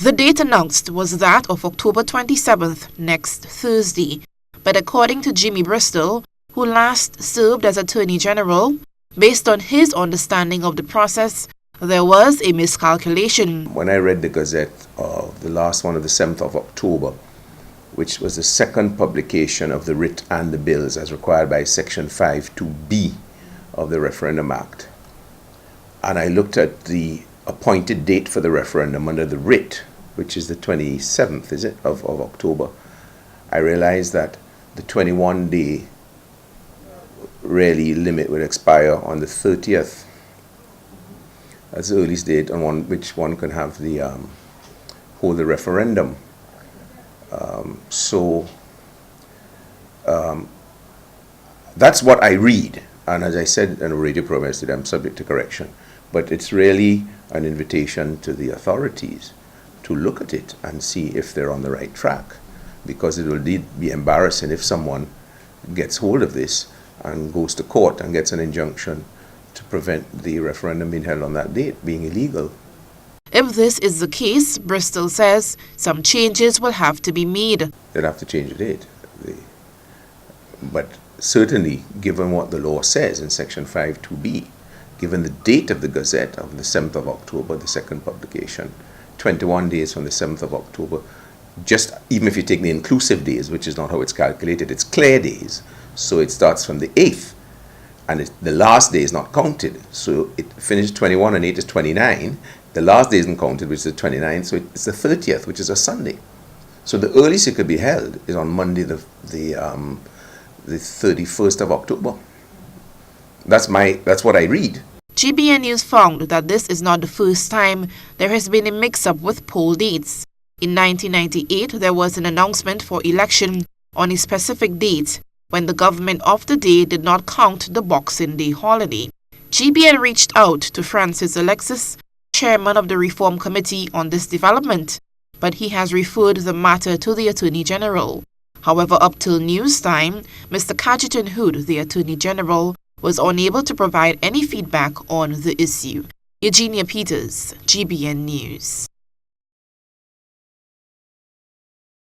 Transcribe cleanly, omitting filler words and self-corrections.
The date announced was that of October 27th, next Thursday, but according to Jimmy Bristol, who last served as Attorney General, based on his understanding of the process, there was a miscalculation. When I read the Gazette of the last one of the 7th of October, which was the second publication of the writ and the bills as required by Section 5(2)(b) of the Referendum Act, and I looked at the appointed date for the referendum under the writ, which is the 27th, is it, of October, I realized that the 21-day really limit would expire on the 30th. That's the earliest date on which one can have the hold the referendum. That's what I read, and as I said in a radio program yesterday, I'm subject to correction, but it's really an invitation to the authorities to look at it and see if they're on the right track, because it will indeed be embarrassing if someone gets hold of this and goes to court and gets an injunction to prevent the referendum being held on that date, being illegal. If this is the case, Bristol says some changes will have to be made. They'll have to change the date. But certainly, given what the law says in Section 5(2)(b), given the date of the Gazette of the 7th of October, the second publication, 21 days from the 7th of October, just even if you take the inclusive days, which is not how it's calculated, it's clear days, so it starts from the 8th, and the last day is not counted, so it finishes 21 and 8 is 29, the last day isn't counted, which is the 29th, so it's the 30th, which is a Sunday. So the earliest it could be held is on Monday, the 31st of October. That's what I read. GBN News found that this is not the first time there has been a mix-up with poll dates. In 1998, there was an announcement for election on a specific date when the government of the day did not count the Boxing Day holiday. GBN reached out to Francis Alexis, chairman of the Reform Committee, on this development, but he has referred the matter to the Attorney General. However, up till news time, Mr. Cajetan Hood, the Attorney General, was unable to provide any feedback on the issue. Eugenia Peters, GBN News.